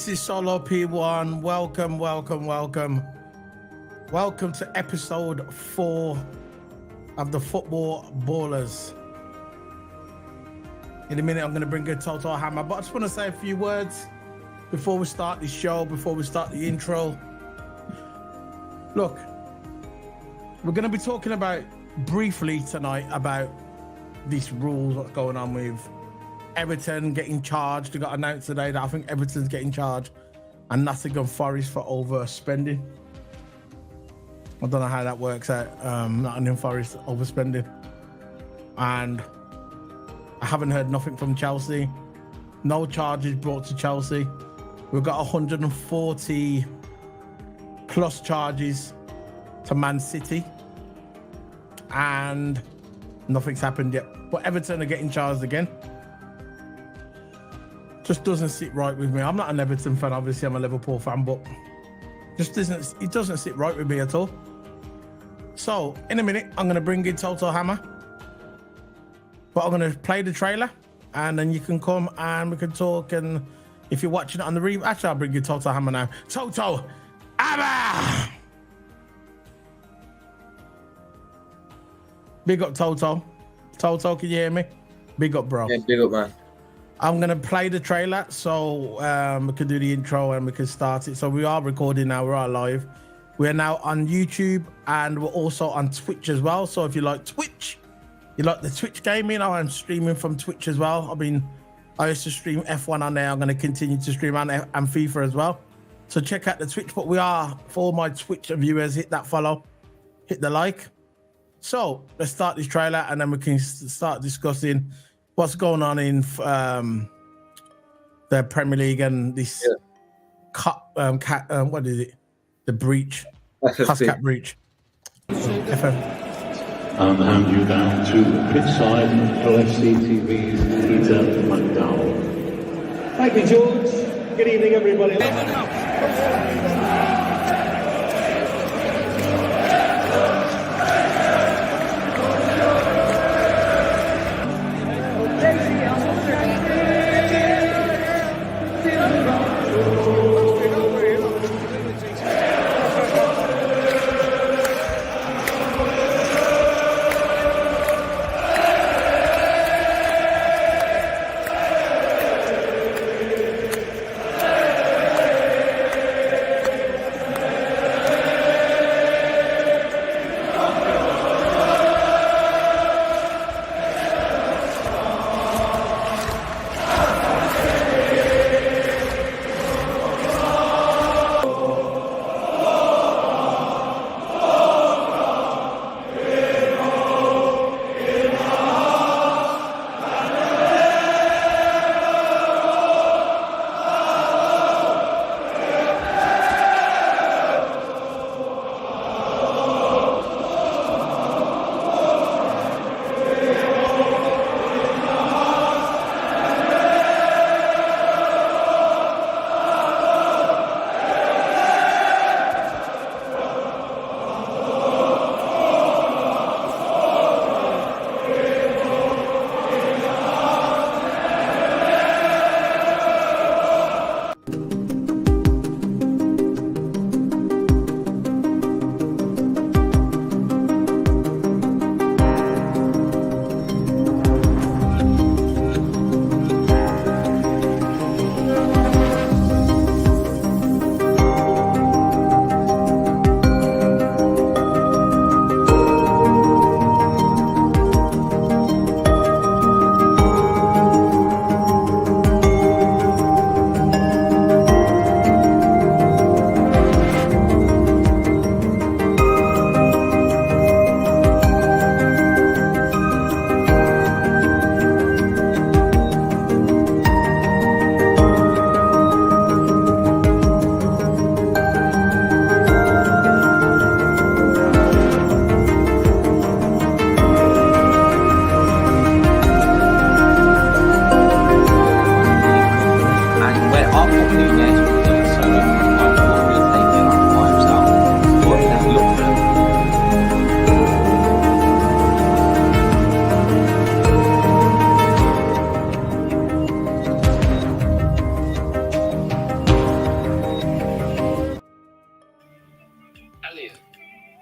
This is Solo P1. Welcome, welcome, welcome. Welcome to episode 4 of the Football Ballers. In a minute, I'm going to bring in Toto Hammer, but I just want to say a few words before we start the show, before we start the intro. Look, we're going to be talking about briefly tonight about these rules, what's going on with Everton getting charged. It got announced today that I think Everton's getting charged and Nottingham Forest for overspending. I don't know how that works out. Nottingham Forest overspending. And I haven't heard nothing from Chelsea. No charges brought to Chelsea. We've got 140 plus charges to Man City. And nothing's happened yet. But Everton are getting charged again. Just doesn't sit right with me. I'm not an Everton fan, obviously I'm a Liverpool fan, but it doesn't sit right with me at all. So in a minute, I'm gonna bring in Toto Hammer, but I'm gonna play the trailer and then you can come and we can talk. And if you're watching it on the actually I'll bring you Toto Hammer now. Toto Hammer! Big up Toto. Toto, can you hear me? Big up, bro. Yeah, big up, man. I'm going to play the trailer so we can do the intro and we can start it. So we are recording now. We are live. We're now on YouTube and we're also on Twitch as well. So if you like Twitch, you like the Twitch gaming, I'm streaming from Twitch as well. I used to stream F1 on there. I'm going to continue to stream on and FIFA as well. So check out the Twitch. But we are, for all my Twitch viewers, hit that follow, hit the like. So let's start this trailer and then we can start discussing what's going on in the Premier League and this cup, what is it? The breach, Huscat breach. FM. And hand you down to pitchside LFC TV's Peter McDowell. Thank you, George. Good evening, everybody.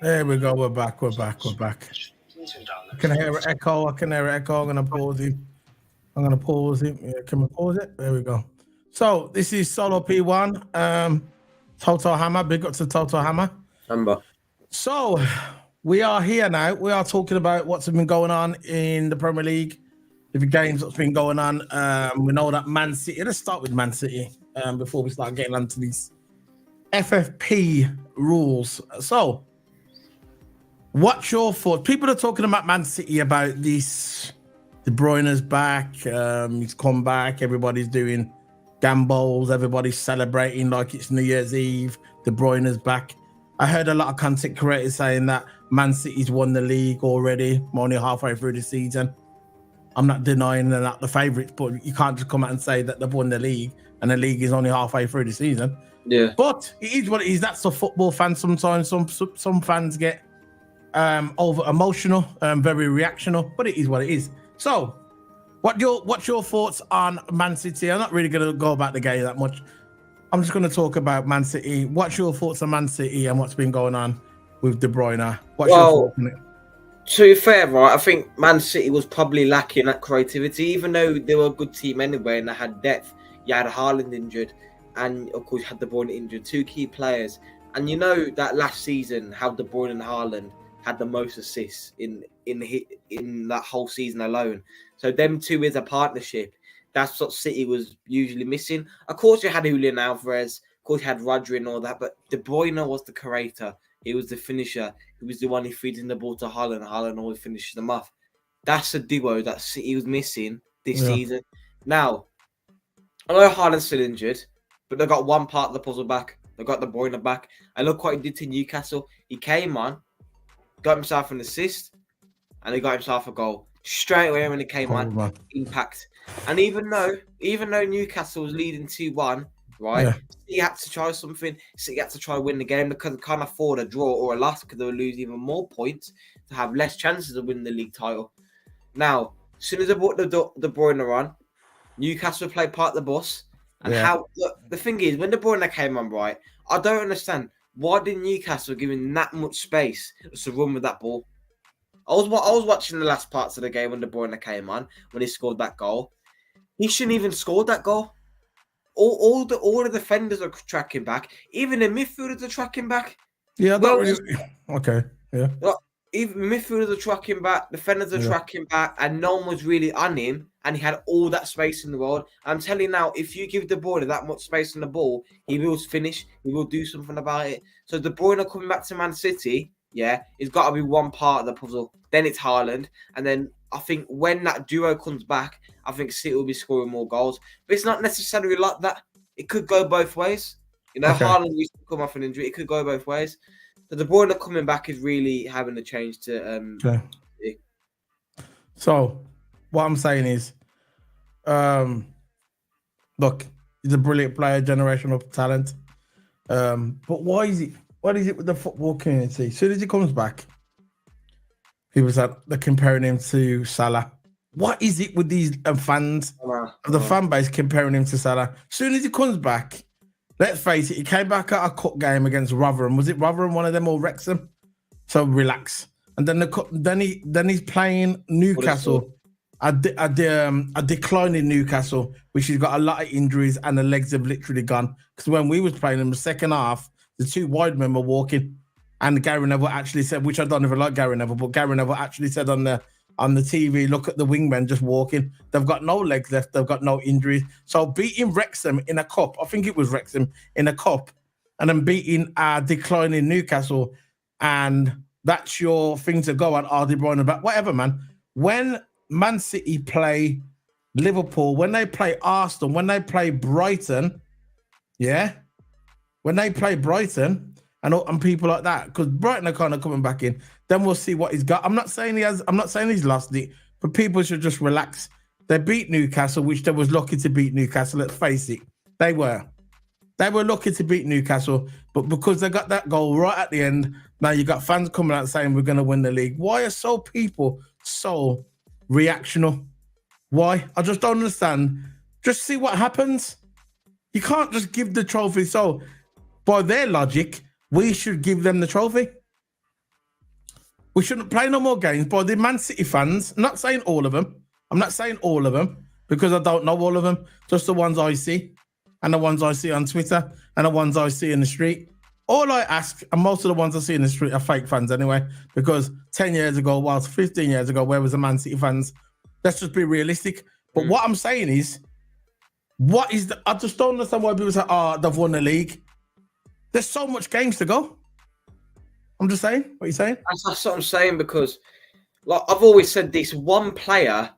There we go. We're back. We're back. We're back. I can hear an echo. I can hear an echo. I'm gonna pause it. Yeah, can we pause it? There we go. So this is Solo P1. Toto Hammer. Big up to Toto Hammer. Number. So we are here now. We are talking about what's been going on in the Premier League, the games that's been going on. We know that Man City. Let's start with Man City before we start getting onto these FFP rules. So, what's your thoughts? People are talking about Man City about this. De Bruyne's back. He's come back. Everybody's doing gambles. Everybody's celebrating like it's New Year's Eve. De Bruyne's back. I heard a lot of content creators saying that Man City's won the league already. We're only halfway through the season. I'm not denying they're not the favourites, but you can't just come out and say that they've won the league and the league is only halfway through the season. Yeah. But it is what it is. That's a football fan sometimes. Some fans get over emotional, very reactional, but it is what it is. So, what's your thoughts on Man City? I'm not really going to go about the game that much. I'm just going to talk about Man City. What's your thoughts on Man City and what's been going on with De Bruyne? What's your thoughts on it? To be fair, right, I think Man City was probably lacking that creativity, even though they were a good team anyway and they had depth. You had Haaland injured, and of course you had De Bruyne injured, two key players. And you know that last season, how De Bruyne and Haaland had the most assists in that whole season alone. So them two as a partnership, that's what City was usually missing. Of course, you had Julian Alvarez. Of course, you had Rodri and all that. But De Bruyne was the creator. He was the finisher. He was the one who feeds in the ball to Haaland. Haaland always finishes them off. That's a duo that City was missing this season. Now, I know Haaland's still injured, but they got one part of the puzzle back. They got De Bruyne back. I look what he did to Newcastle. He came on, got himself an assist, and he got himself a goal. Straight away when he came on, impact. And even though Newcastle was leading 2-1, right, he had to try something. City had to try win the game because they can't afford a draw or a loss because they would lose even more points to have less chances of winning the league title. Now, as soon as they brought De Bruyne on, Newcastle played part of the bus. And the thing is, when De Bruyne came on, right, I don't understand why did Newcastle give him that much space to run with that ball. I was watching the last parts of the game when De Bruyne came on, when he scored that goal. He shouldn't even scored that goal. All the defenders are tracking back. Even the midfielders are tracking back. Yeah, okay. Yeah. Even midfielders are tracking back, defenders are tracking back, and no one was really on him. And he had all that space in the world. I'm telling you now, if you give De Bruyne that much space on the ball, he will finish. He will do something about it. So De Bruyne coming back to Man City, it's got to be one part of the puzzle. Then it's Haaland, and then I think when that duo comes back, I think City will be scoring more goals. But it's not necessarily like that. It could go both ways. You know, Haaland used to come off an injury. It could go both ways. So De Bruyne coming back is really having a change to. So, what I'm saying is, look, he's a brilliant player, generational talent. But what is it with the football community? As soon as he comes back, people said they're comparing him to Salah. What is it with these fans of the fan base comparing him to Salah? As soon as he comes back, let's face it, he came back at a cup game against Rotherham. Was it Rotherham, one of them, or Wrexham? So relax. And then he's playing Newcastle. A declining Newcastle, which has got a lot of injuries and the legs have literally gone. Because when we was playing in the second half, the two wide men were walking, and Gary Neville actually said, which I don't even like Gary Neville, but Gary Neville actually said on the TV, look at the wingmen just walking. They've got no legs left. They've got no injuries. So beating Wrexham in a cup, I think it was Wrexham in a cup, and then beating declining Newcastle, and that's your thing to go on. De Bruyne back, whatever, man. When Man City play Liverpool, when they play Arsenal, when they play Brighton, when they play Brighton and people like that, because Brighton are kind of coming back in, then we'll see what he's got. I'm not saying he's lost it, but people should just relax. They beat Newcastle, which they was lucky to beat Newcastle. Let's face it, they were lucky to beat Newcastle, but because they got that goal right at the end, now you got fans coming out saying we're going to win the league. Why are people so reactional? Why? I just don't understand. Just see what happens. You can't just give the trophy. So by their logic, we should give them the trophy. We shouldn't play no more games by the Man City fans. I'm not saying all of them. I'm not saying all of them because I don't know all of them. Just the ones I see and the ones I see on Twitter and the ones I see in the street. All I ask, and most of the ones I see in the street are fake fans anyway, because 10 years ago, 15 years ago, where was the Man City fans? Let's just be realistic. But what I'm saying is, I just don't understand why people say, they've won the league. There's so much games to go. I'm just saying. What are you saying? That's what I'm saying, because like I've always said this, one player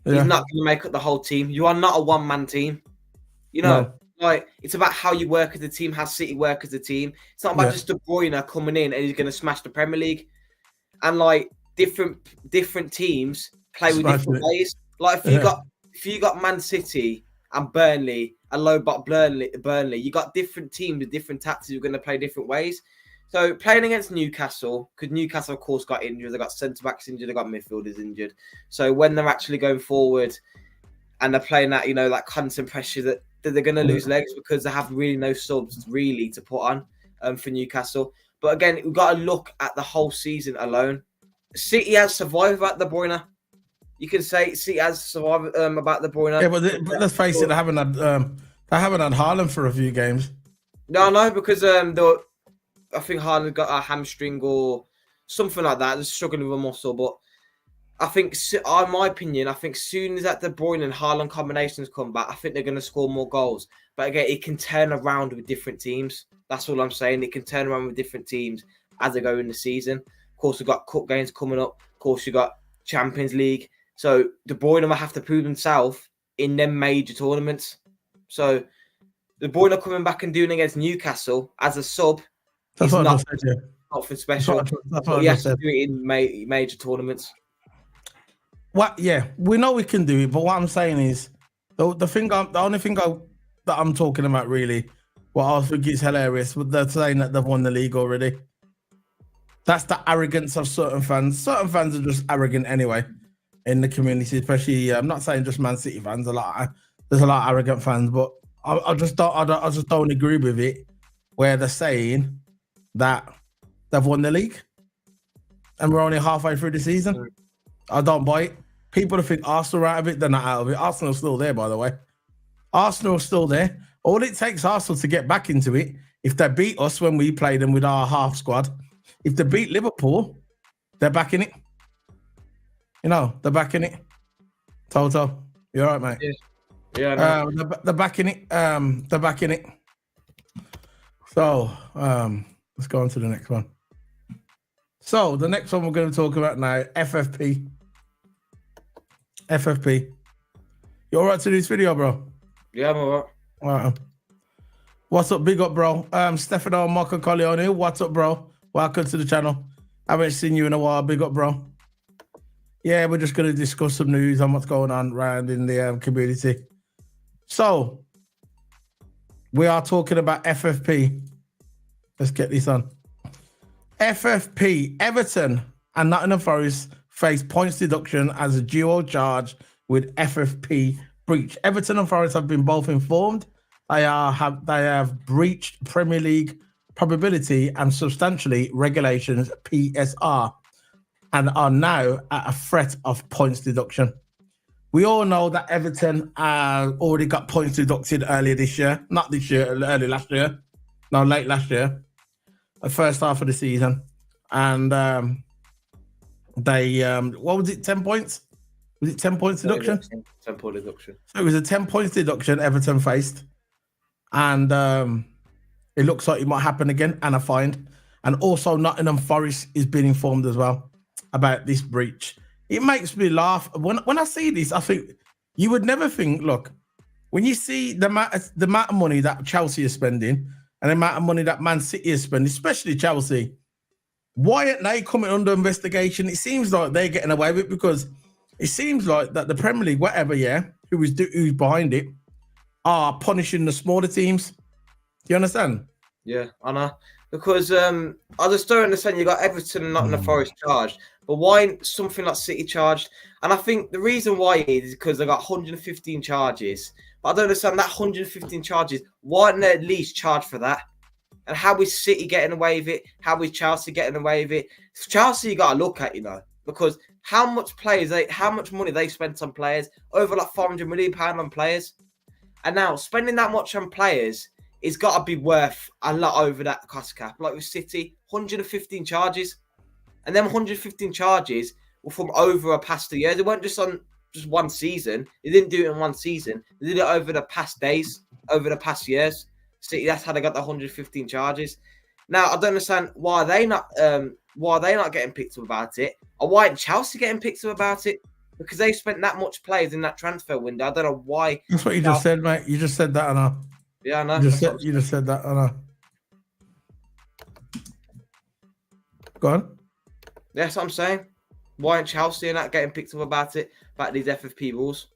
is not going to make up the whole team. You are not a one-man team. You know, like it's about how you work as a team, how City work as a team. It's not about just De Bruyne coming in and he's going to smash the Premier League. And like different teams play with different ways. Like if you got Man City and Burnley and Lobot Burnley, you got different teams with different tactics who are going to play different ways. So playing against Newcastle, because Newcastle, of course, got injured. They got centre-backs injured. They got midfielders injured. So when they're actually going forward and they're playing that, that constant pressure that they're going to lose legs because they have really no subs really to put on for Newcastle. But again, we've got to look at the whole season alone. City has survived about De Bruyne. You can say City has survived about De Bruyne. Yeah, but let's face it, they haven't had Haaland for a few games. No, because I think Haaland got a hamstring or something like that. They're struggling with a muscle. But I think, in my opinion, soon as that De Bruyne and Haaland combinations come back, I think they're going to score more goals. But again, it can turn around with different teams. That's all I'm saying. It can turn around with different teams as they go in the season. Of course, we've got cup games coming up. Of course, you've got Champions League. So De Bruyne will have to prove himself in them major tournaments. So De Bruyne coming back and doing against Newcastle as a sub, that's what not, I said, not for special. That's what he I has said. to do it in major tournaments. We know we can do it, but what I'm saying is the only thing that I'm talking about really, what I think is hilarious, but they're saying that they've won the league already. That's the arrogance of certain fans. Certain fans are just arrogant anyway in the community, especially. I'm not saying just Man City fans. There's a lot of arrogant fans, but I just don't agree with it. Where they're saying that they've won the league and we're only halfway through the season. I don't buy it. People think Arsenal are out of it. They're not out of it. Arsenal's still there, by the way. Arsenal's still there. All it takes Arsenal to get back into it, if they beat us when we play them with our half squad, if they beat Liverpool, they're back in it. They're back in it. Toto, you all right, mate? Yeah. No. They're back in it. They're back in it. So, let's go on to the next one. So, the next one we're going to talk about now, FFP. You all right to do this video, bro? Yeah, I'm all right. What's up? Big up, bro. Stefano Marco Corleone, what's up, bro? Welcome to the channel. Haven't seen you in a while. Big up, bro. Yeah, we're just going to discuss some news on what's going on around in the community. So, we are talking about FFP. Let's get this on. FFP, Everton and Nottingham Forest face points deduction as a dual charge with FFP breach. Everton and Forest have been both informed they have breached Premier League probability and substantially regulations PSR and are now at a threat of points deduction. We all know that Everton already got points deducted earlier this year. Not this year, early last year. No, late last year. The first half of the season. And they, what was it, 10 points? Was it 10 points deduction? 10 point deduction. So it was a 10 points deduction Everton faced. And it looks like it might happen again, and a fine. And also Nottingham Forest is being informed as well about this breach. It makes me laugh. When I see this, I think you would never think, look, when you see the amount of money that Chelsea is spending and the amount of money that Man City is spending, especially Chelsea, why aren't they coming under investigation? It seems like they're getting away with it because it seems like that the Premier League, whatever, who's behind it, are punishing the smaller teams. Do you understand? Yeah, I know. Because I just don't understand. You got Everton and Nottingham Forest charged, but why ain't something like City charged? And I think the reason why is because they got 115 charges. But I don't understand that 115 charges. Why aren't they at least charged for that? And how is City getting away with it? How is Chelsea getting away with it? Chelsea you got to look at, because how much money they spent on players, over like £400 million on players. And now spending that much on players is got to be worth a lot over that cost cap. Like with City, 115 charges. And them 115 charges were from over a past 2 years. They weren't just on just one season. They didn't do it in one season. They did it over the past days, over the past years. City, that's how they got the 115 charges. Now, I don't understand why they're not getting picked up about it, or why Chelsea getting picked up about it, because they spent that much players in that transfer window. I don't know why. That's what you just said, mate. You just said that, Anna. Yeah, I know. You just said that, Anna. Go on. That's what I'm saying. Why aren't Chelsea not getting picked up about it, about these FFP rules?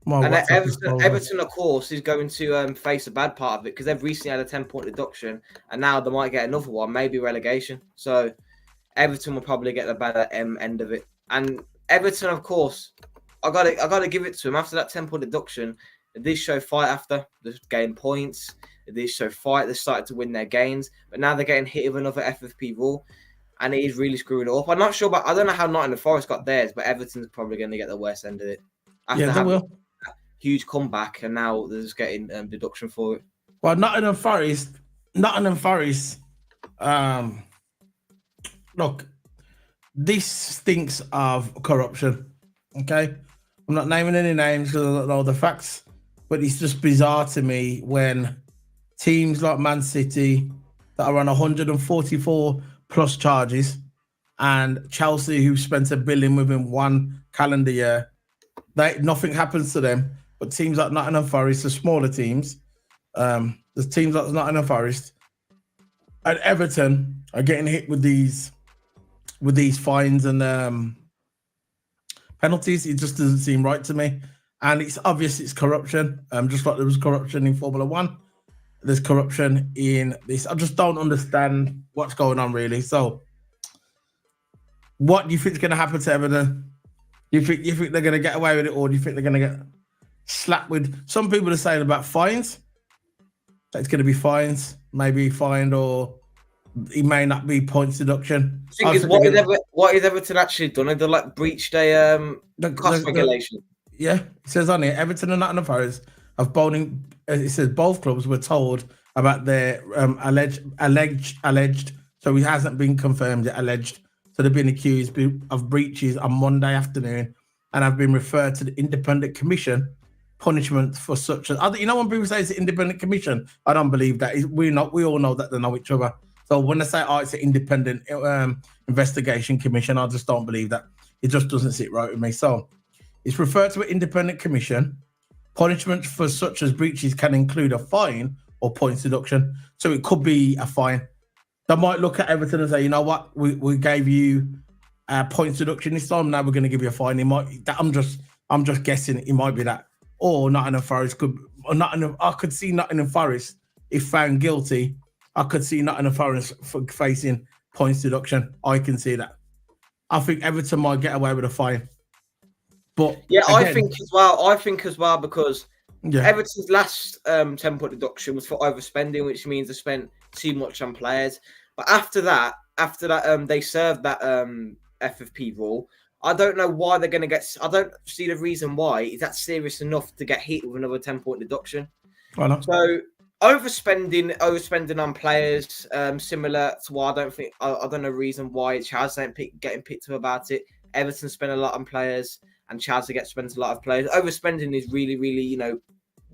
And Everton, of course, is going to face a bad part of it because they've recently had a 10-point deduction, and now they might get another one, maybe relegation. So Everton will probably get the bad end of it. And Everton, of course, I gotta give it to them. After that 10-point deduction, they did show fight after. They gained points. They did show fight. They started to win their games, but now they're getting hit with another FFP rule, and it is really screwing it up. I'm not sure, but I don't know how Nottingham Forest got theirs, but Everton's probably going to get the worst end of it. Yeah, they will. Huge comeback, and now they're just getting deduction for it. Well, Nottingham Forest. Look, this stinks of corruption. Okay, I'm not naming any names because I don't know the facts, but it's just bizarre to me when teams like Man City that are on 144 plus charges, and Chelsea, who spent $1 billion within one calendar year, nothing happens to them. But teams like Nottingham Forest, the smaller teams, the teams like Nottingham Forest and Everton are getting hit with these fines and penalties. It just doesn't seem right to me, and it's obvious it's corruption. Just like there was corruption in Formula One, there's corruption in this. I just don't understand what's going on, really. So, what do you think is going to happen to Everton? You think they're going to get away with it, or do you think they're going to get slapped with? Some people are saying about fines. It's going to be fines, maybe fined, or it may not be points deduction. What is Everton actually done? Have they breached a cost regulation? Yeah, it says on here, Everton and Nottingham Forest of bowling. It says both clubs were told about their alleged. So it hasn't been confirmed yet. Alleged. So they've been accused of breaches on Monday afternoon, and have been referred to the Independent Commission. Punishment for such as when people say it's an independent commission, I don't believe that. We all know that they know each other. So when they say it's an independent investigation commission, I just don't believe that. It just doesn't sit right with me. So it's referred to an independent commission. Punishment for such as breaches can include a fine or points deduction. So it could be a fine. They might look at Everton and say, you know what, we gave you a points deduction this time. Now we're going to give you a fine. I'm just guessing. It might be that. Or Nottingham Forest I could see Nottingham Forest, if found guilty, I could see Nottingham Forest facing points deduction. I can see that. I think Everton might get away with a fine. But yeah, again, I think as well because Everton's last 10-point deduction was for overspending, which means they spent too much on players. But after that, they served that FFP rule. I don't know why they're going to get. I don't see the reason why it's that serious enough to get hit with another 10-point deduction. So overspending on players, similar to why I don't know reason why Chelsea ain't getting picked up about it. Everton spend a lot on players, and Chelsea spends a lot of players. Overspending is really, really,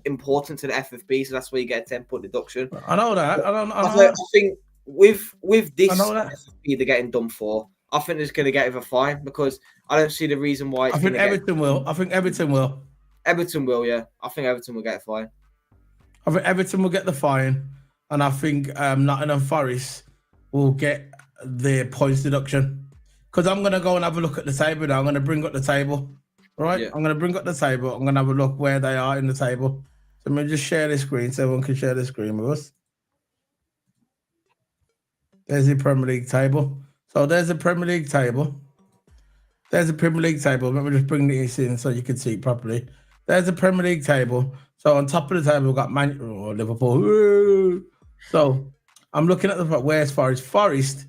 important to the FFP, so that's where you get a 10-point deduction. I know that. I think with this FFP they're getting done for. I think it's going to get a fine because I don't see the reason why. I think Everton will. Everton will, yeah. I think Everton will get a fine. I think Everton will get the fine, and I think Nottingham Forest will get the points deduction. Because I'm going to go and have a look at the table now. I'm going to bring up the table, right? Yeah. I'm going to bring up the table. I'm going to have a look where they are in the table. So I'm going to just share the screen so everyone can share the screen with us. There's the Premier League table. So there's the Premier League table. Let me just bring this in so you can see it properly. There's the Premier League table. So on top of the table, we've got Liverpool. So I'm looking at the where's Forest. Forest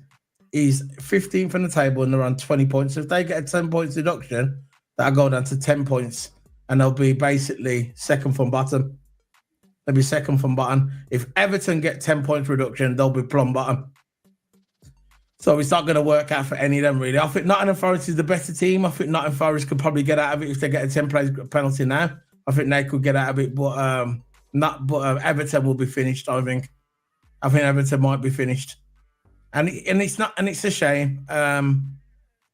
is 15th on the table and they're on 20 points. So if they get a 10 points deduction, that'll go down to 10 points and they'll be basically second from bottom. They'll be second from bottom. If Everton get 10 points reduction, they'll be plumb bottom. So it's not going to work out for any of them, really. I think Nottingham Forest is the better team. I think Nottingham Forest could probably get out of it if they get a 10-play penalty now. I think they could get out of it, but Everton will be finished, I think. I think Everton might be finished. And it's a shame.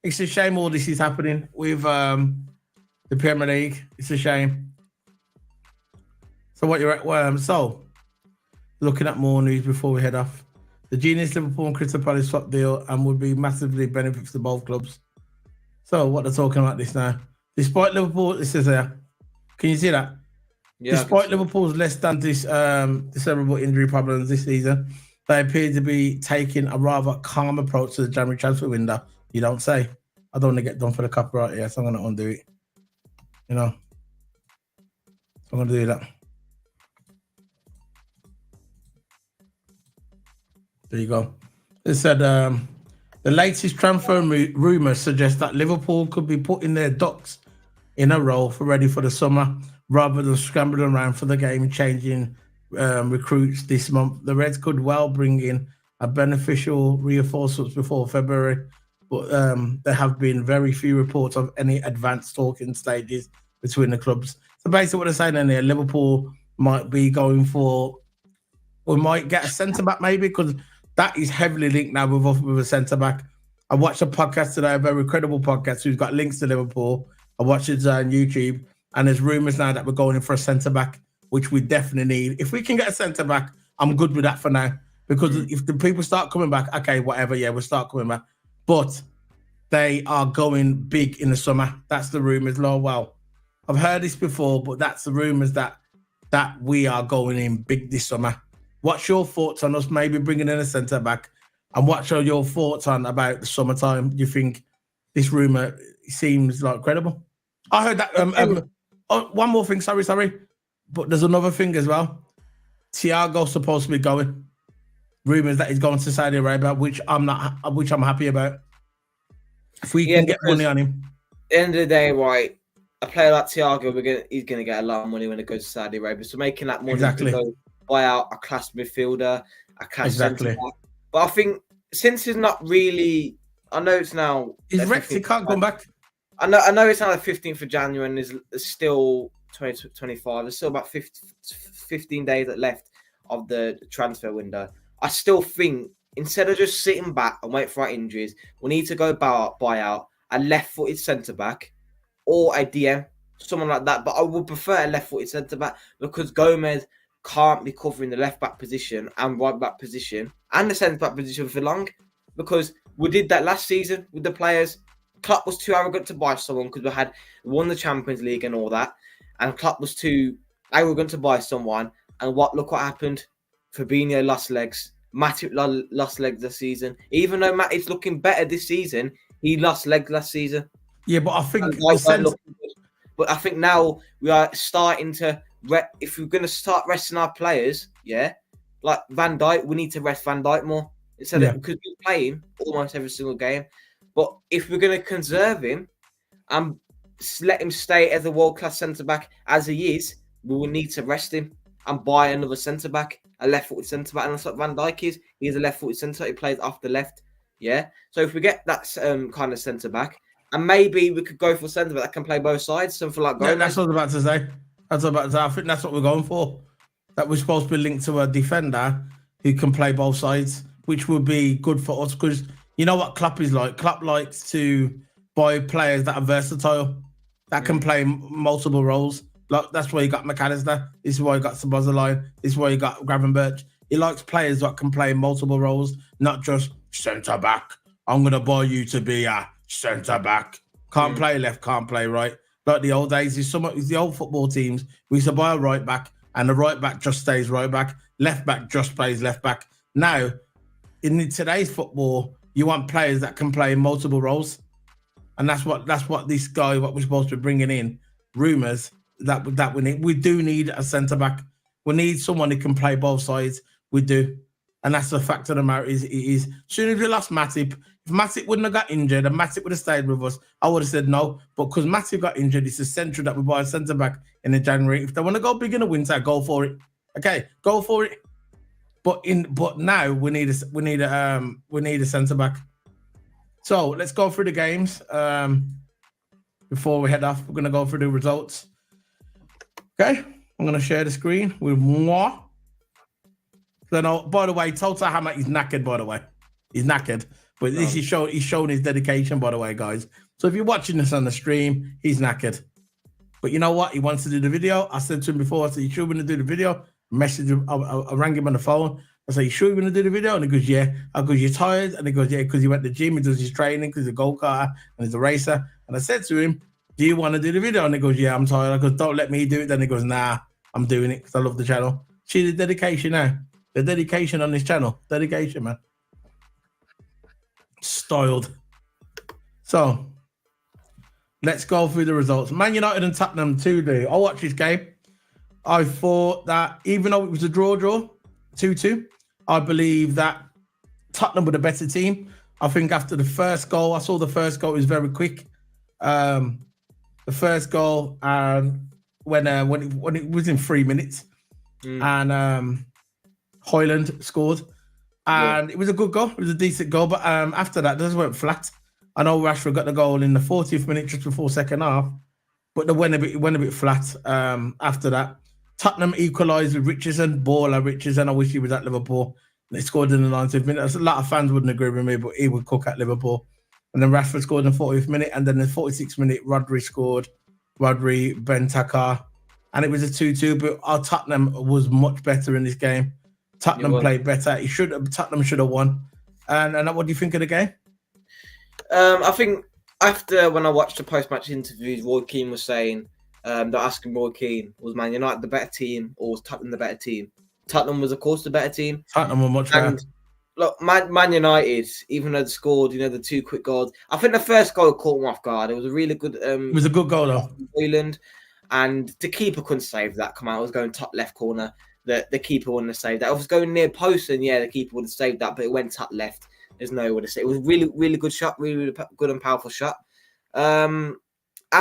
It's a shame all this is happening with the Premier League. It's a shame. So what you're at? So looking at more news before we head off. The Genius Liverpool and Crystal Palace swap deal and would be massively benefits to both clubs. So what they're talking about this now. Despite Liverpool, this is there. Can you see that? Yeah, despite Liverpool's less than cerebral injury problems this season, they appear to be taking a rather calm approach to the January transfer window. You don't say. I don't want to get done for the copyright here, so I'm going to undo it. You know. So I'm going to do that. There you go. It said the latest transfer rumours suggest that Liverpool could be putting their ducks in a row ready for the summer rather than scrambling around for the game changing recruits this month. The Reds could well bring in a beneficial reinforcements before February, but there have been very few reports of any advanced talking stages between the clubs. So basically what they're saying in here, Liverpool might be going for, we might get a centre-back maybe, because that is heavily linked now with a centre-back. I watched a podcast today, a very credible podcast who's got links to Liverpool. I watched it on YouTube, and there's rumours now that we're going in for a centre-back, which we definitely need. If we can get a centre-back, I'm good with that for now. Because if the people start coming back, okay, whatever, yeah, we'll start coming back. But they are going big in the summer. That's the rumours. Well, I've heard this before, but that's the rumours that we are going in big this summer. What's your thoughts on us maybe bringing in a centre-back? And what are your thoughts on about the summertime? Do you think this rumour seems like credible? I heard that. One more thing, sorry. But there's another thing as well. Thiago's supposed to be going. Rumours that he's going to Saudi Arabia, which I'm happy about. If we can get money on him. At the end of the day, right, a player like Thiago, he's going to get a lot of money when it goes to Saudi Arabia. So making that money to go buy out a class midfielder, a class centre-back. But I think since he's not really, I know it's now. He's wrecked. He can't come back. I know it's now the 15th of January and there's still 2025. There's still about 15 days left of the transfer window. I still think instead of just sitting back and wait for our injuries, we need to go buy out a left-footed centre-back or a DM, someone like that. But I would prefer a left-footed centre-back because Gomez can't be covering the left-back position and right-back position and the centre-back position for long, because we did that last season with the players. Klopp was too arrogant to buy someone because we won the Champions League and all that, and Klopp was too arrogant to buy someone. And look what happened. Fabinho lost legs. Matip lost legs this season. Even though Matip's looking better this season, he lost legs last season. Yeah, but I think but I think now we are starting to. If we're going to start resting our players, yeah, like Van Dijk, we need to rest Van Dijk more instead of because we're playing almost every single game. But if we're going to conserve him and let him stay as a world-class centre-back as he is, we will need to rest him and buy another centre-back, a left-footed centre-back. And that's what Van Dijk is. He's a left-footed centre-back. He plays off the left. Yeah. So if we get that kind of centre-back, and maybe we could go for centre-back that can play both sides, something like Gomez. Yeah, that's what I was about to say. I think that's what we're going for. That we're supposed to be linked to a defender who can play both sides, which would be good for us because you know what Klopp is like. Klopp likes to buy players that are versatile, that can play multiple roles. Like that's why you got McAllister. This is why you got Szoboszlai. This is why you got Gravenberch. He likes players that can play multiple roles, not just centre back. I'm gonna buy you to be a centre back. Can't play left, can't play right. Like the old days, it's the old football teams. We used to buy a right back, and the right back just stays right back. Left back just plays left back. Now, in today's football, you want players that can play multiple roles, and that's what this guy, what we're supposed to be bringing in. Rumours that we need. We do need a centre back. We need someone who can play both sides. We do. And that's the fact of the matter is, as soon as we lost Matip, if Matip wouldn't have got injured and Matip would have stayed with us, I would have said no. But because Matip got injured, it's essential that we buy a centre-back in the January. If they want to go big in the winter, go for it. Okay, go for it. But now we need a centre-back. So let's go through the games. Before we head off, we're going to go through the results. Okay, I'm going to share the screen with moi. So now, by the way, Tota Hammer is knackered, by the way. He's knackered. But this is he's showing his dedication, by the way, guys. So if you're watching this on the stream, he's knackered. But you know what? He wants to do the video. I said to him before, I said, you sure want to do the video? Message him. I rang him on the phone. I said, you sure you want to do the video? And he goes, yeah. I go, you're tired? And he goes, yeah, because he went to the gym, he does his training, because he's a go-karter and he's a racer. And I said to him, do you want to do the video? And he goes, yeah, I'm tired. I go, don't let me do it. Then he goes, nah, I'm doing it because I love the channel. See the dedication now. The dedication on this channel. Dedication, man. Styled. So, let's go through the results. Man United and Tottenham 2-2. I watched this game. I thought that even though it was a draw, 2-2, I believe that Tottenham were the better team. I think after the first goal, I saw the first goal was very quick. The first goal, when it was in 3 minutes, and Højlund scored, and it was a good goal. It was a decent goal, but after that, those went flat. I know Rashford got the goal in the 40th minute, just before second half, but it went a bit flat. After that, Tottenham equalised with Richardson, baller Richardson. I wish he was at Liverpool. They scored in the 90th minute. A lot of fans wouldn't agree with me, but he would cook at Liverpool. And then Rashford scored in the 40th minute, and then in the 46th minute, Rodri scored. Rodri, Benteke, and it was a 2-2. But our Tottenham was much better in this game. Tottenham played better. Tottenham should have won. And what do you think of the game? I think after when I watched the post-match interviews, Roy Keane was saying, they're asking Roy Keane, was Man United the better team or was Tottenham the better team? Tottenham was, of course, the better team. Tottenham were much better. Look, Man United, even though they scored, the 2 quick goals, I think the first goal caught them off guard. It was a really good... it was a good goal, though. Højlund, and the keeper couldn't save that. Come out, it was going top left corner. The keeper wouldn't have saved that. It was going near post, and yeah, the keeper would have saved that, but it went top left. There's no way to say. It was really, really good shot, really good and powerful shot. I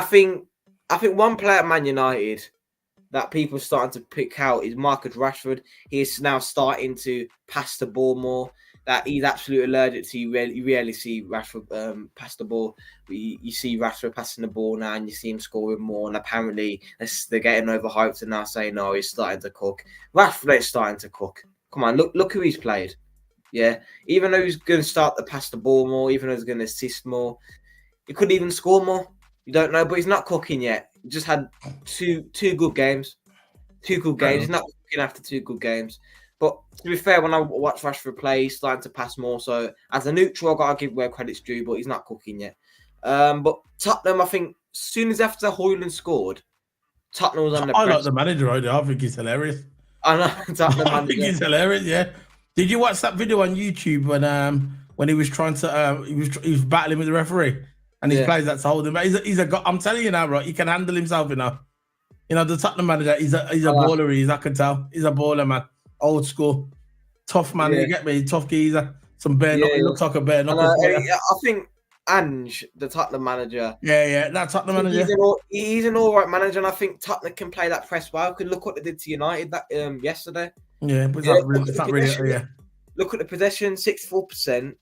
think one player at Man United that people are starting to pick out is Marcus Rashford. He is now starting to pass the ball more. That he's absolutely allergic to. You rarely see Rashford pass the ball. You see Rashford passing the ball now, and you see him scoring more. And apparently, they're getting overhyped and now saying, "No, he's starting to cook." Rashford is starting to cook. Come on, look who he's played. Yeah, even though he's going to start to pass the ball more, even though he's going to assist more, he could even score more. You don't know, but he's not cooking yet. He just had two good games. 2 good games. He's not cooking after 2 good games. But to be fair, when I watch Rashford play, he's starting to pass more. So as a neutral, I've got to give where credit's due, but he's not cooking yet. But Tottenham, I think, as soon as after Højlund scored, Tottenham was on the press. I like the manager right there. I think he's hilarious. I know. I think he's hilarious, yeah. Did you watch that video on YouTube when he was trying to he was battling with the referee and his players had to hold him? He's a I'm telling you now, bro. He can handle himself enough. The Tottenham manager. He's a baller. I can tell. He's a baller, man. Old school, tough man. You get me? Tough geezer. Some bare. He looks like a bare. I think Ange, the Tottenham manager. Yeah, that Tottenham manager. He's an all right manager, and I think Tottenham can play that press well. Could look what they did to United that yesterday. Yeah, but it's not really. Yeah. Look at the possession, 64%.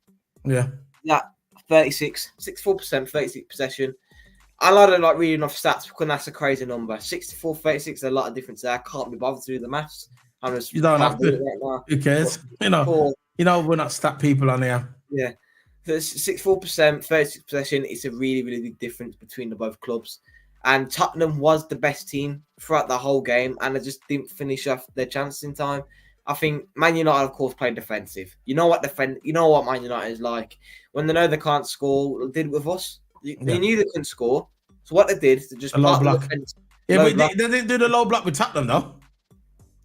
Yeah. That 64%, 36 possession. I like reading off stats because that's a crazy number. 64, 36, a lot of difference there. I can't be bothered to do the maths. You don't have to. Right, who cares? We're not stat people on here. Yeah. 64%, 36 possession. It's a really, really big difference between the both clubs. And Tottenham was the best team throughout the whole game, and they just didn't finish off their chances in time. I think Man United, of course, played defensive. You know what Man United is like. When they know they can't score, they did it with us. They knew they couldn't score. So what they did is just low block. Yeah, but they didn't do the low block with Tottenham, though.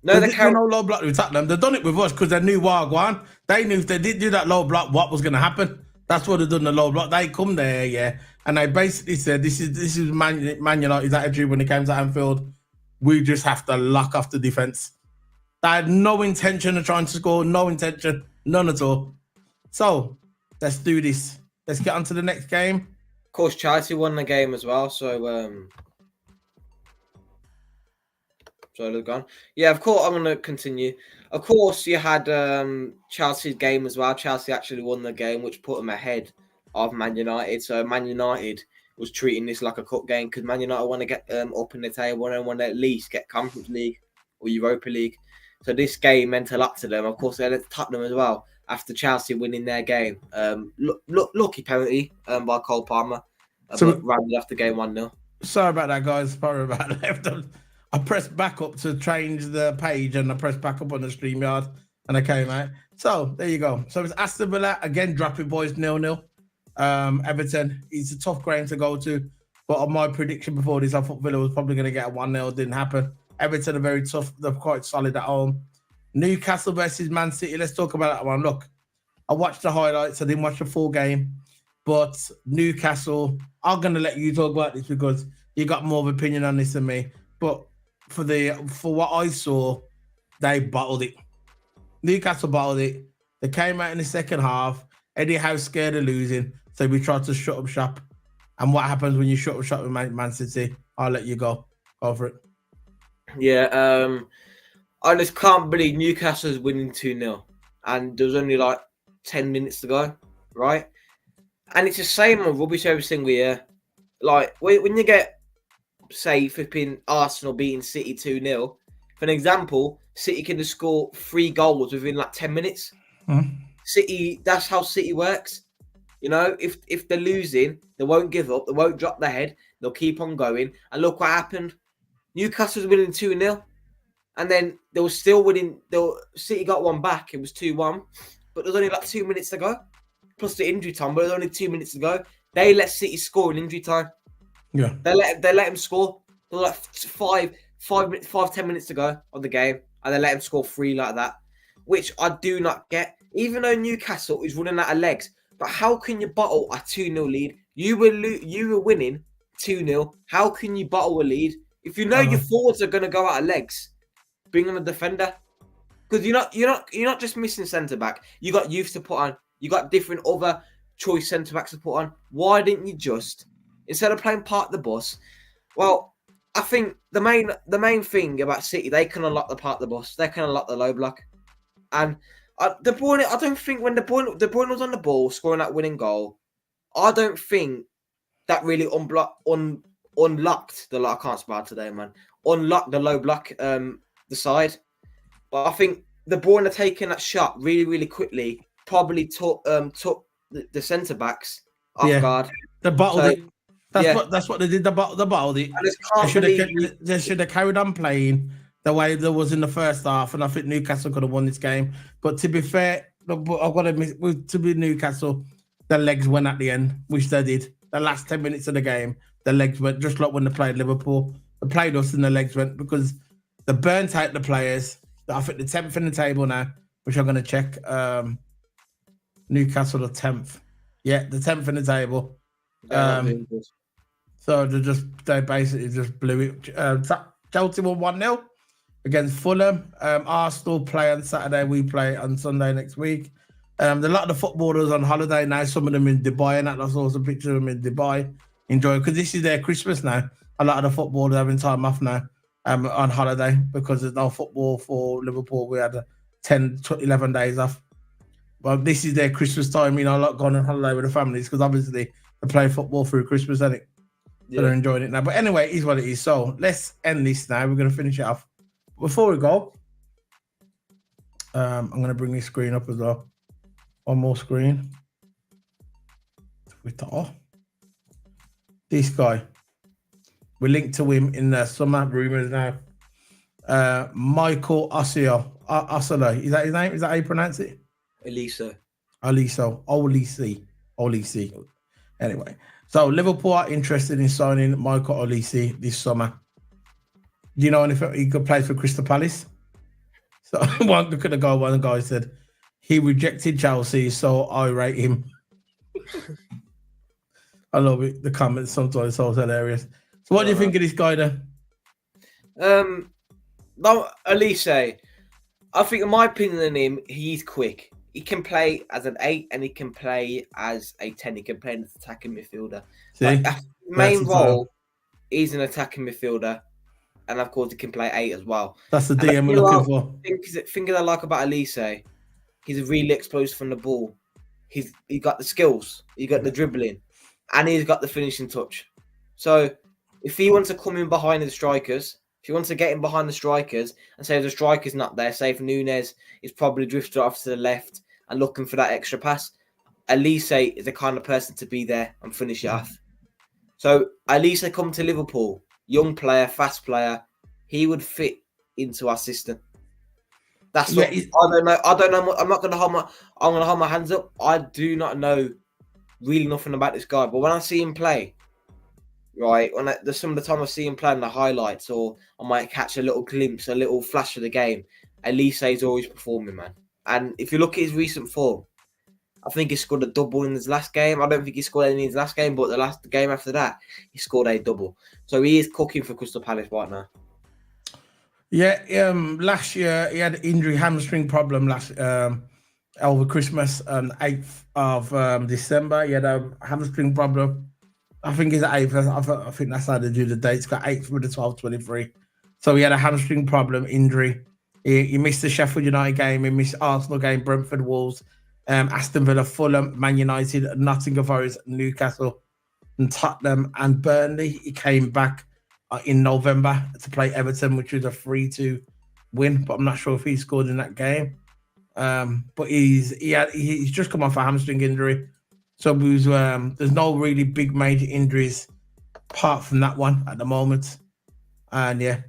No, they didn't do no low block with Tottenham. They've done it with us because they knew Wagwan. They knew if they did do that low block, what was going to happen. That's what they've done, the low block. They come there, yeah, and they basically said, this is Man United's attitude when it came to Anfield. We just have to lock off the defence. They had no intention of trying to score, no intention, none at all. So let's do this. Let's get on to the next game. Of course, Chelsea won the game as well. So they've gone. Yeah, of course, I'm going to continue. Of course, you had Chelsea's game as well. Chelsea actually won the game, which put them ahead of Man United. So Man United was treating this like a cup game because Man United want to get up in the table and want to at least get Conference League or Europa League. So this game meant a lot to them. Of course, they had Tottenham as well after Chelsea winning their game. Lucky penalty by Cole Palmer. But rounded after game 1-0. Sorry about that, guys. Sorry about that. I pressed back up to change the page and I pressed back up on the StreamYard and I came out. So there you go. So it's Aston Villa again, dropping boys 0-0. Everton, it's a tough game to go to. But on my prediction before this, I thought Villa was probably going to get a 1-0. Didn't happen. Everton are very tough. They're quite solid at home. Newcastle versus Man City. Let's talk about that one. Look, I watched the highlights. I didn't watch the full game. But Newcastle, I'm going to let you talk about this because you got more of an opinion on this than me. But for what I saw, they bottled it. Newcastle bottled it. They came out in the second half. Eddie Howe scared of losing, so we tried to shut up shop. And what happens when you shut up shop with Man City? I'll let you go. Go for it. Yeah, I just can't believe Newcastle's winning 2-0. And there was only like 10 minutes to go, right? And it's the same on rubbish every single year. Like, when you get, say, flipping Arsenal beating City 2-0, for an example, City can just score 3 goals within like 10 minutes. City, that's how City works. You know, if they're losing, they won't give up. They won't drop their head. They'll keep on going. And look what happened. Newcastle was winning 2-0. And then they were still winning. City got one back. It was 2-1. But there's only like 2 minutes to go. Plus the injury time. But there's only 2 minutes to go. They let City score in injury time. Yeah. They let him score. There were like 5-10 minutes to go of the game. And they let him score 3 like that. Which I do not get. Even though Newcastle is running out of legs. But how can you bottle a 2-0 lead? You were winning 2-0. How can you bottle a lead? If you know your forwards are going to go out of legs, bring on a defender. Because you're not just missing centre back. You got youth to put on. You got different other choice centre backs to put on. Why didn't you just, instead of playing park the bus? Well, I think the main thing about City, they can unlock the park the bus. They can unlock the low block. And De Bruyne, I don't think when De Bruyne was on the ball scoring that winning goal, I don't think that really unlocked the. I can't spell today, man. Unlocked the low block, the side. But I think De Bruyne taking that shot really, really quickly probably took the centre backs off guard. They bottled it. That's what they did. They bottled it. They should have carried on playing the way there was in the first half, and I think Newcastle could have won this game. But to be fair, I've got to admit, to be Newcastle, their legs went at the end, which they did. The last 10 minutes of the game, the legs went, just like when they played Liverpool. They played us and the legs went because they burnt out the players. I think the 10th in the table now, which I'm going to check. Newcastle, the 10th. Yeah, the 10th in the table. So they basically just blew it. Chelsea won 1-0 against Fulham. Arsenal play on Saturday. We play on Sunday next week. A lot of the footballers on holiday now. Some of them in Dubai, and I saw some pictures of them in Dubai. Enjoy, because this is their Christmas now. A lot of the footballers having time off now on holiday because there's no football for Liverpool. We had 11 days off. But this is their Christmas time. You know, a lot going on holiday with the families because obviously they play football through Christmas, isn't it? So they're enjoying it now. But anyway, it is what it is. So let's end this now. We're going to finish it off. Before we go, I'm going to bring this screen up as well. One more screen. This guy. We're linked to him in the summer rumours now. Michael Osio. Is that his name? Is that how you pronounce it? Oliso. Olise. Anyway. So Liverpool are interested in signing Michael Olise this summer. Do you know anything? He could play for Crystal Palace. So one guy said he rejected Chelsea, so I rate him. I love it. The comments sometimes so hilarious. So what do you think of this guy then? No, Olise. I think, in my opinion, on him, he's quick. He can play as an 8 and he can play as a 10. He can play as an attacking midfielder. See, His main role is an attacking midfielder, and of course, he can play 8 as well. that's the And DM we're looking for. Thing that I like about Elise, he's really explosive from the ball. He got the skills, he got the dribbling, and he's got the finishing touch. So if he wants to come in behind the strikers, if he wants to get in behind the strikers and say if the striker's not there, say if Nunes is probably drifted off to the left and looking for that extra pass, Elise is the kind of person to be there and finish it off. So Elise come to Liverpool, young player, fast player, he would fit into our system. That's what I don't know. I'm not gonna hold my hands up. I do not know really nothing about this guy, but when I see him play, right, there's some of the time I see him playing the highlights, or I might catch a little glimpse, a little flash of the game. Elise is always performing, man. And if you look at his recent form, I think he scored a double in his last game. I don't think he scored any in his last game, but the game after that, he scored a double. So he is cooking for Crystal Palace right now. Yeah, last year he had an injury hamstring problem over Christmas on 8th of December. He had a hamstring problem. I think it's 8th. I think that's how they do the dates. Got 8th with the 12-23. So he had a hamstring problem, injury. He missed the Sheffield United game. He missed Arsenal game, Brentford, Wolves, Aston Villa, Fulham, Man United, Nottingham Forest, Newcastle, and Tottenham, and Burnley. He came back in November to play Everton, which was a 3-2 win, but I'm not sure if he scored in that game. But he's just come off a hamstring injury, so there's no really big major injuries apart from that one at the moment. And yeah,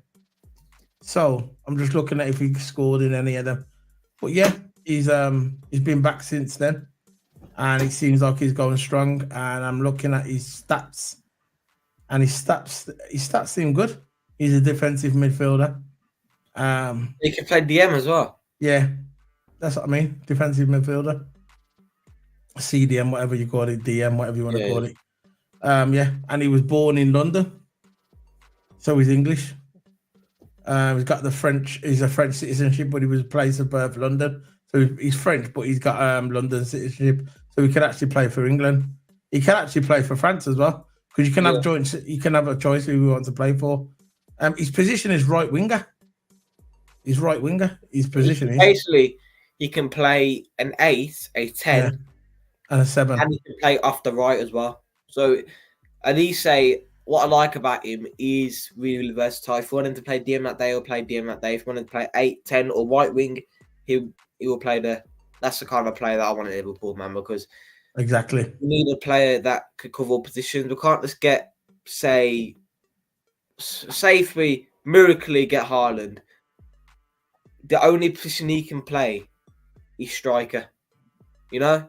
so I'm just looking at if he scored in any of them. But yeah, he's been back since then, and it seems like he's going strong. And I'm looking at his stats. And his stats seem good. He's a defensive midfielder. He can play DM as well. Yeah, that's what I mean. Defensive midfielder. CDM, whatever you call it, DM, whatever you want to call it. Yeah, and he was born in London, so he's English. He's got he's a French citizenship, but he was place of birth London. So he's French, but he's got London citizenship, so he can actually play for England. He can actually play for France as well. Because you can have joints, you can have a choice who you want to play for. His position is right winger. He's right winger. His position is basically he can play an 8, a 10, and a 7, and he can play off the right as well. So Elise, what I like about him is really versatile. If you want him to play DM that day, he'll play DM that day. If you want him to play 8, 10, or right wing, he will play that's the kind of player that I want at Liverpool, man, because exactly. We need a player that could cover all positions. We can't just get, say if we miraculously get Haaland, the only position he can play is striker. You know,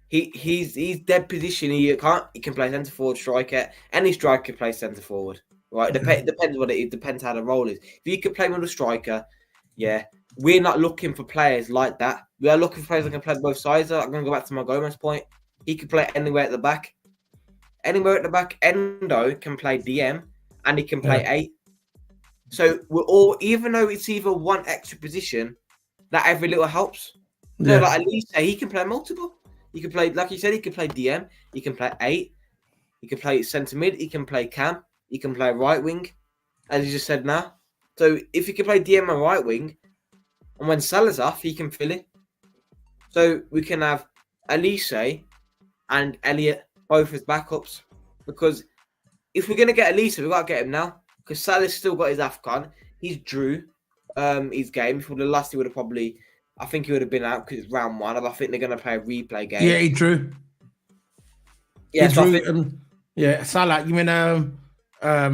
he's dead position. He can play centre forward, striker. Any striker can play centre forward. Right? Depends what it is. Depends how the role is. If you can play with a striker, yeah. We're not looking for players like that. We are looking for players that can play both sides. I'm going to go back to my Gomez point. He can play anywhere at the back. Anywhere at the back. Endo can play DM and he can play 8. So we're all, even though it's either one extra position, that every little helps. Yeah. No, like at least he can play multiple. He can play, like you said, he can play DM. He can play 8. He can play centre mid. He can play cam. He can play right wing, as you just said now. So if he can play DM and right wing, and when Salah's off, he can fill it. So we can have Elise and Elliot both as backups, because if we're going to get Elise, we've got to get him now, because Salah's still got his AFCON. He's drew his game. If he would have lost, he would have probably, I think he would have been out because it's round 1, and I think they're going to play a replay game. Yeah, he drew. Yeah, he so drew, Salah, you mean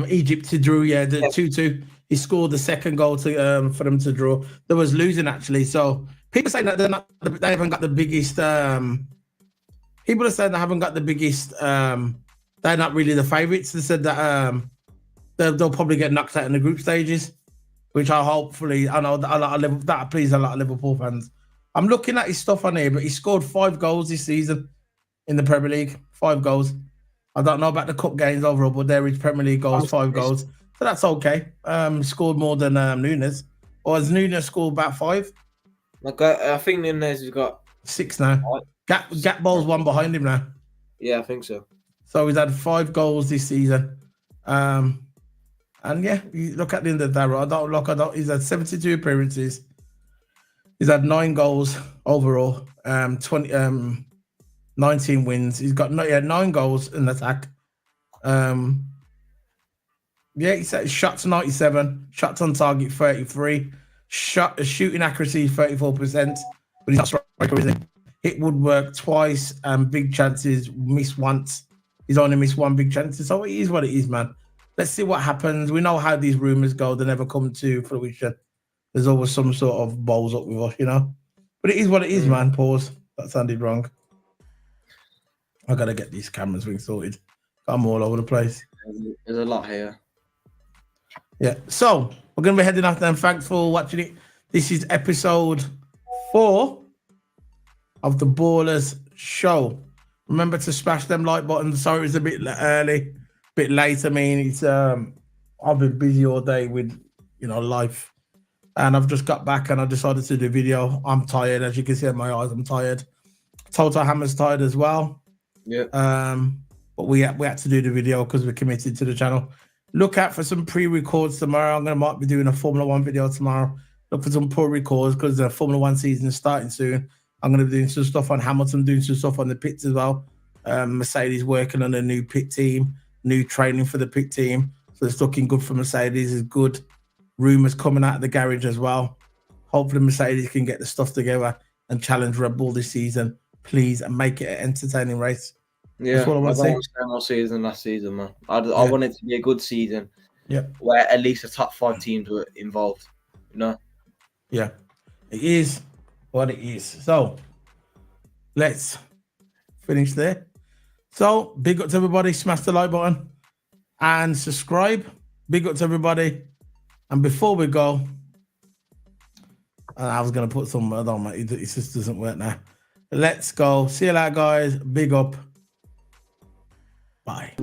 Egypt to drew, the 2-2. He scored the second goal to for them to draw. They was losing, actually. So people saying that they haven't got the biggest. People are saying they haven't got the biggest. They're not really the favourites. They said that they'll probably get knocked out in the group stages, which I know that please a lot of Liverpool fans. I'm looking at his stuff on here, but he scored 5 goals this season in the Premier League. 5 goals. I don't know about the cup games overall, but there is Premier League goals, 5 goals. So that's okay. Scored more than Nunes. Or has Nunes scored about 5? Like I think Nunez has got 6 now. Gakpo's one behind him now. Yeah, I think so. So he's had 5 goals this season. And yeah, you look at the end of the day, he's had 72 appearances. He's had 9 goals overall. 19 wins. He had 9 goals in attack. Yeah, he said shots 97, shots on target 33, shooting accuracy 34%, but he's not striker, is he? Hit woodwork twice, big chances, missed once. He's only missed 1 big chance. So it is what it is, man. Let's see what happens. We know how these rumours go. They never come to fruition. There's always some sort of balls up with us, you know? But it is what it is, man. Pause. That sounded wrong. I got to get these cameras sorted. I'm all over the place. There's a lot here. Yeah. So we're going to be heading off then. Thanks for watching it. This is episode 4 of the Ballers Show. Remember to smash them like buttons. Sorry, it was a bit early, bit late. I mean, it's I've been busy all day with life, and I've just got back and I decided to do a video. I'm tired, as you can see in my eyes. I'm tired. Total Hammer's tired as well. Yeah. But we had to do the video because we're committed to the channel. Look out for some pre-records tomorrow. Might be doing a Formula 1 video tomorrow. Look for some pre-records because the Formula 1 season is starting soon. I'm going to be doing some stuff on Hamilton, doing some stuff on the pits as well. Mercedes working on a new pit team, new training for the pit team. So it's looking good for Mercedes. There's good rumours coming out of the garage as well. Hopefully Mercedes can get the stuff together and challenge Red Bull this season, please, and make it an entertaining race. Yeah, that's what I want to say. More season last season, man. I want it to be a good season. Yeah, where at least the top 5 teams were involved. Yeah, it is what it is. So let's finish there. So big up to everybody. Smash the like button and subscribe. Big up to everybody. And before we go, I was gonna put some. I don't know. It just doesn't work now. Let's go. See you later, guys. Big up. Bye.